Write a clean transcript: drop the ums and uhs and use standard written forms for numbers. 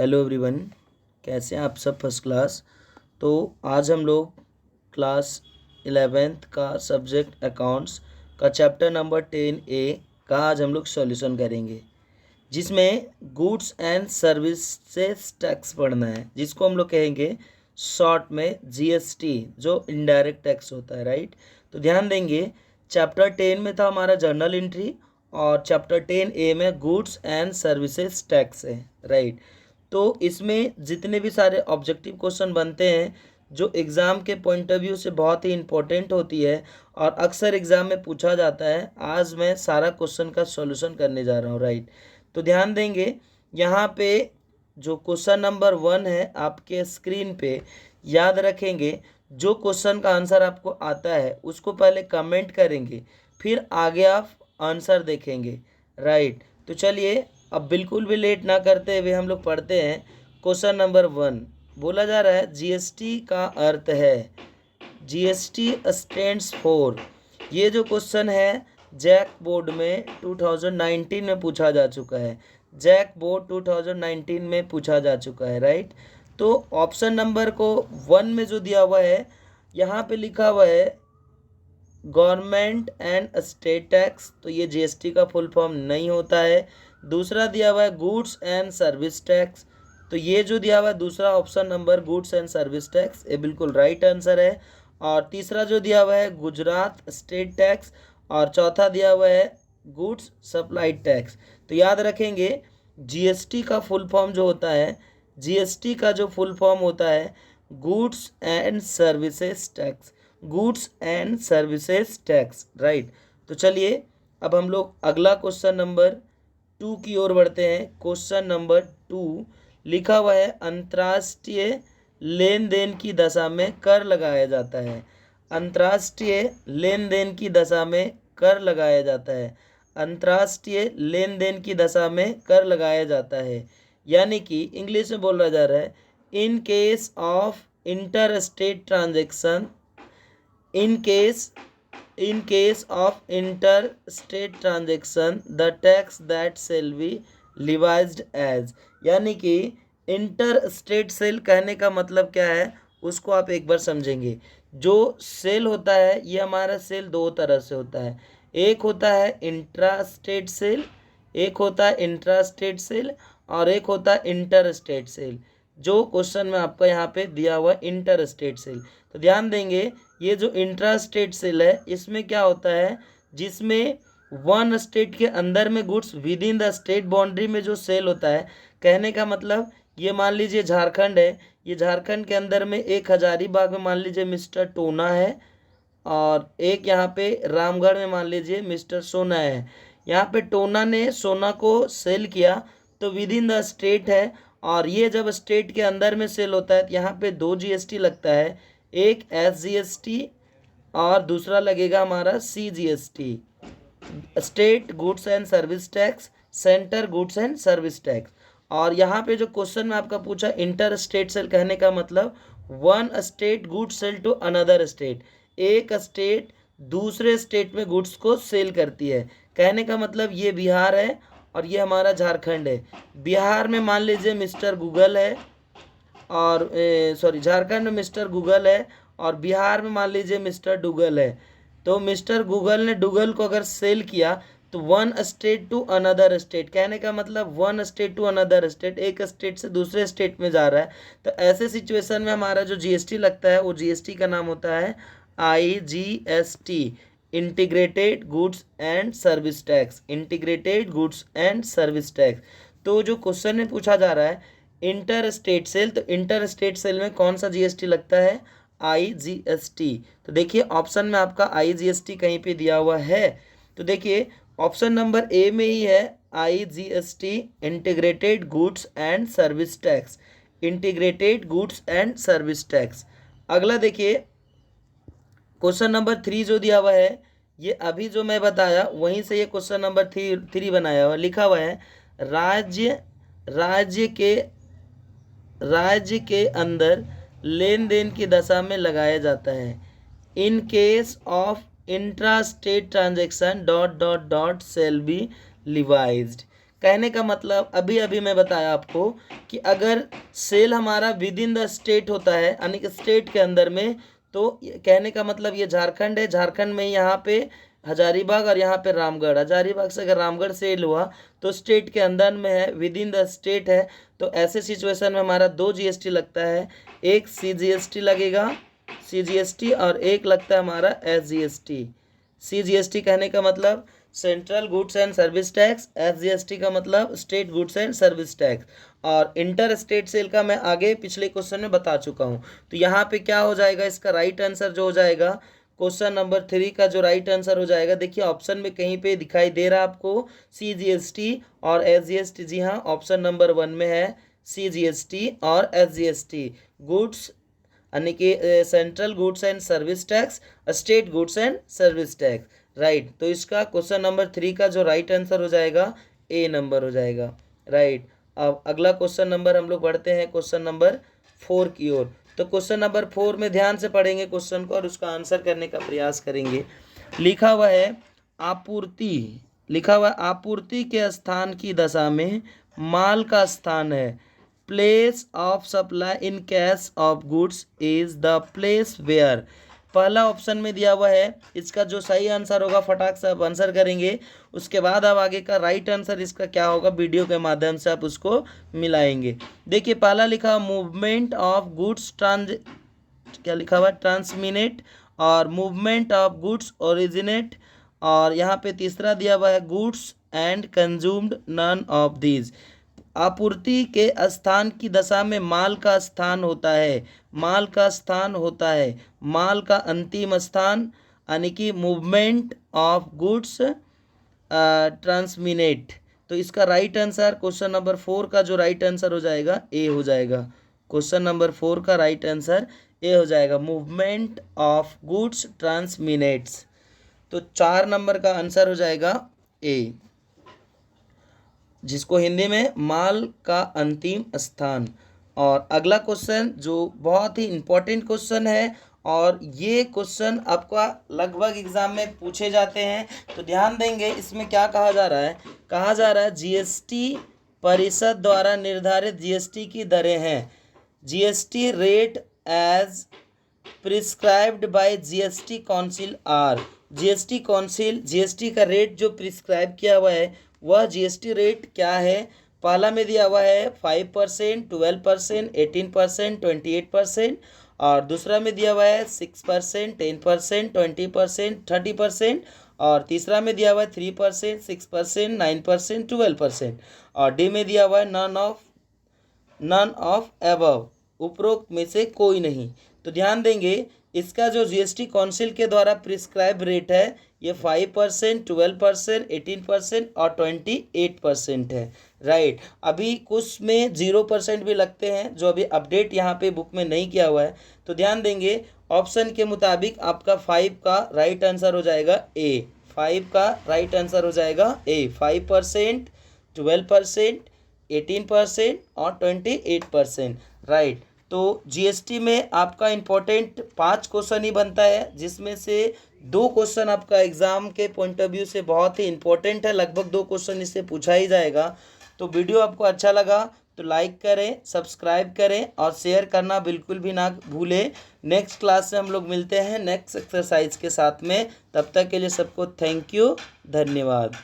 Hello everyone, कैसे हैं आप सब? First class. तो आज हम लोग क्लास 11th का सब्जेक्ट अकाउंट्स का चैप्टर नंबर 10A का आज हम लोग सॉल्यूशन करेंगे, जिसमें गुड्स एंड सर्विसेज टैक्स पढ़ना है, जिसको हम लोग कहेंगे शॉर्ट में जीएसटी, जो इनडायरेक्ट टैक्स होता है, राइट। तो ध्यान देंगे, चैप्टर 10 में था हमारा जर्नल एंट्री और चैप्टर 10A में गुड्स एंड सर्विसेज टैक्स है, राइट। तो इसमें जितने भी सारे ऑब्जेक्टिव क्वेश्चन बनते हैं जो एग्ज़ाम के पॉइंट ऑफ व्यू से बहुत ही इम्पोर्टेंट होती है और अक्सर एग्ज़ाम में पूछा जाता है, आज मैं सारा क्वेश्चन का सॉल्यूशन करने जा रहा हूँ, राइट। तो ध्यान देंगे, यहाँ पे जो क्वेश्चन नंबर 1 है आपके स्क्रीन पे, याद रखेंगे जो क्वेश्चन का आंसर आपको आता है उसको पहले कमेंट करेंगे, फिर आगे आप आंसर देखेंगे, राइट। तो चलिए अब बिल्कुल भी लेट ना करते हुए हम लोग पढ़ते हैं। क्वेश्चन नंबर 1 बोला जा रहा है, जीएसटी का अर्थ है, जीएसटी स्टैंड्स फॉर। ये जो क्वेश्चन है जैक बोर्ड में 2019 में पूछा जा चुका है, जैक बोर्ड 2019 में पूछा जा चुका है, राइट। तो ऑप्शन नंबर को 1 में जो दिया हुआ है, यहाँ पे लिखा हुआ है गवर्नमेंट एंड स्टेट टैक्स, तो ये जीएसटी का फुल फॉर्म नहीं होता है। दूसरा दिया हुआ है गुड्स एंड सर्विस टैक्स, तो ये जो दिया हुआ है दूसरा option number goods and service tax, ये बिल्कुल राइट आंसर है। और तीसरा जो दिया हुआ है गुजरात स्टेट टैक्स, और चौथा दिया हुआ है गुड्स सप्लाई टैक्स। तो याद रखेंगे जीएसटी का फुल फॉर्म जो होता है, जीएसटी का जो फुल फॉर्म होता है goods and services tax, goods and services tax, right. तो चलिए अब हम लोग अगला क्वेश्चन नंबर 2 की ओर बढ़ते हैं। क्वेश्चन नंबर 2 लिखा हुआ है, अंतर्राष्ट्रीय लेन देन की दशा में कर लगाया जाता है, अंतर्राष्ट्रीय लेन देन की दशा में कर लगाया जाता है, अंतर्राष्ट्रीय लेन देन की दशा में कर लगाया जाता है। यानी कि इंग्लिश में बोला जा रहा है, in case of inter state transaction, in case of interstate transaction the tax that shall be levied as। यानी कि इंटर स्टेट सेल कहने का मतलब क्या है उसको आप एक बार समझेंगे। जो सेल होता है ये हमारा सेल दो तरह से होता है, एक होता है इंट्रा स्टेट सेल, एक होता है इंट्रा स्टेट सेल, और एक होता है इंटर स्टेट सेल। जो क्वेश्चन में आपका यहाँ पे दिया हुआ इंटर स्टेट सेल, तो ध्यान देंगे ये जो इंट्रा स्टेट सेल है इसमें क्या होता है, जिसमें वन स्टेट के अंदर में goods with in the state boundary में जो सेल होता है, कहने का मतलब ये मान लीजिए झारखंड है, ये झारखंड के अंदर में एक हजारीबाग में मान लीजिए मिस्टर टोना है, और एक यहाँ पे रामगढ़ में मान लीजिए मिस्टर सोना है। यहाँ पे टोना ने सोना को सेल किया तो विद इन द स्टेट है, और ये जब स्टेट के अंदर में सेल होता है तो यहाँ पे 2 जीएसटी लगता है, एक एसजीएसटी और दूसरा लगेगा हमारा CGST, state goods and service tax, centre goods and service tax. और यहाँ पे जो क्वेश्चन में आपका पूछा इंटर स्टेट सेल, कहने का मतलब one state goods sale to another state, एक स्टेट दूसरे स्टेट में गुड्स को सेल करती है। कहने का मतलब ये बिहार है और ये हमारा झारखंड है। बिहार में मान लीजिए मिस्टर गूगल है, और झारखंड में मिस्टर गूगल है, और बिहार में मान लीजिए मिस्टर डूगल है। तो मिस्टर गूगल ने डूगल को अगर सेल किया तो one state to another state, कहने का मतलब one state to another state, एक स्टेट से दूसरे स्टेट में जा रहा है। तो ऐसे सिचुएशन में हमारा जो जीएसटी लगता है वो जीएसटी का नाम होता है IGST, integrated goods and service tax, integrated goods and service tax. तो जो क्वेश्चन में पूछा जा रहा है इंटर स्टेट सेल, तो इंटर स्टेट सेल में कौन सा जीएसटी लगता है, आईजीएसटी। तो देखिए ऑप्शन में आपका आईजीएसटी कहीं पे दिया हुआ है, तो देखिए ऑप्शन नंबर ए में ही है IGST, integrated goods and service tax, integrated goods and service tax. अगला देखिए क्वेश्चन नंबर 3 जो दिया हुआ है, ये अभी जो मैं बताया वहीं से ये क्वेश्चन नंबर 3 बनाया हुआ, लिखा हुआ है राज्य के अंदर लेन देन की दशा में लगाया जाता है, in case of intra state transaction dot dot dot sale be levied. कहने का मतलब अभी अभी मैं बताया आपको कि अगर सेल हमारा विद इन द स्टेट होता है यानी कि स्टेट के अंदर में, तो कहने का मतलब ये झारखंड है, झारखंड में यहाँ पे हजारीबाग और यहाँ पे रामगढ़, हजारीबाग से अगर रामगढ़ सेल हुआ तो स्टेट के अंदर में है, विद इन द स्टेट है। तो ऐसे सिचुएशन में हमारा 2 GST लगता है, एक CGST लगेगा CGST और एक लगता है हमारा SGST। CGST कहने का मतलब central goods and service tax, SGST का मतलब state goods and service tax. और इंटर स्टेट सेल का मैं आगे पिछले क्वेश्चन में बता चुका हूँ। तो यहाँ पे क्या हो जाएगा, इसका राइट आंसर जो हो जाएगा क्वेश्चन नंबर 3 का जो राइट आंसर हो जाएगा, देखिए ऑप्शन में कहीं पे दिखाई दे रहा है आपको CGST और SGST। जी हाँ, ऑप्शन नंबर 1 में है CGST और SGST, गुड्स यानी कि central goods and service tax, state goods and service tax, right. तो इसका क्वेश्चन नंबर 3 का जो राइट आंसर हो जाएगा ए नंबर हो जाएगा, राइट। अब अगला क्वेश्चन नंबर हम लोग बढ़ते हैं क्वेश्चन नंबर 4 की ओर। तो क्वेश्चन नंबर 4 में ध्यान से पढ़ेंगे क्वेश्चन को और उसका आंसर करने का प्रयास करेंगे। लिखा हुआ है आपूर्ति, लिखा हुआ है आपूर्ति के स्थान की दशा में माल का स्थान है। Place of supply in case of goods is the place where. पहला ऑप्शन में दिया हुआ है, इसका जो सही आंसर होगा फटाक से आप आंसर करेंगे, उसके बाद अब आगे का राइट आंसर इसका क्या होगा वीडियो के माध्यम से आप उसको मिलाएंगे। देखिए पहला लिखा मूवमेंट ऑफ गुड्स क्या लिखा हुआ ट्रांसमिनेट, और मूवमेंट ऑफ गुड्स ओरिजिनेट, और यहाँ पे तीसरा दिया हुआ है goods and consumed none of these. आपूर्ति के स्थान की दशा में माल का स्थान होता है, माल का स्थान होता है, माल का अंतिम स्थान यानी कि मूवमेंट ऑफ गुड्स ट्रांसमिनेट। तो इसका राइट आंसर क्वेश्चन नंबर 4 का जो राइट आंसर हो जाएगा ए हो जाएगा। क्वेश्चन नंबर 4 का राइट आंसर ए हो जाएगा, मूवमेंट ऑफ गुड्स ट्रांसमिनेट्स। तो 4 नंबर का आंसर हो जाएगा ए, जिसको हिंदी में माल का अंतिम स्थान। और अगला क्वेश्चन जो बहुत ही इम्पोर्टेंट क्वेश्चन है, और ये क्वेश्चन आपका लगभग एग्जाम में पूछे जाते हैं, तो ध्यान देंगे। इसमें क्या कहा जा रहा है, कहा जा रहा है GST परिषद द्वारा निर्धारित GST की दरें हैं, GST rate as prescribed by GST council are. GST council GST का रेट जो प्रिस्क्राइब किया हुआ है वह GST रेट क्या है। पहला में दिया हुआ है 5%, 12%, 18%, 28%, और दूसरा में दिया हुआ है 6%, 10%, 20%, 30%, और तीसरा में दिया हुआ है 3%, 6%, 9%, 12%, और डी में दिया हुआ है नन ऑफ अबव, उपरोक्त में से कोई नहीं। तो ध्यान देंगे इसका जो GST काउंसिल के द्वारा प्रिस्क्राइब रेट है ये 5%, 12%, 18% और 28% है, राइट। अभी कुछ में 0% भी लगते हैं जो अभी अपडेट यहाँ पे बुक में नहीं किया हुआ है। तो ध्यान देंगे ऑप्शन के मुताबिक आपका 5 का राइट आंसर हो जाएगा ए, 5 का राइट आंसर हो जाएगा ए, 5%, 12%, 18% और 28%, राइट। तो GST में आपका इम्पोर्टेंट 5 क्वेश्चन ही बनता है, जिसमें से 2 क्वेश्चन आपका एग्जाम के पॉइंट ऑफ व्यू से बहुत ही इंपॉर्टेंट है, लगभग 2 क्वेश्चन इससे पूछा ही जाएगा। तो वीडियो आपको अच्छा लगा तो लाइक करें, सब्सक्राइब करें और शेयर करना बिल्कुल भी ना भूलें। नेक्स्ट क्लास से हम लोग मिलते हैं नेक्स्ट एक्सरसाइज के साथ में, तब तक के लिए सबको थैंक यू, धन्यवाद।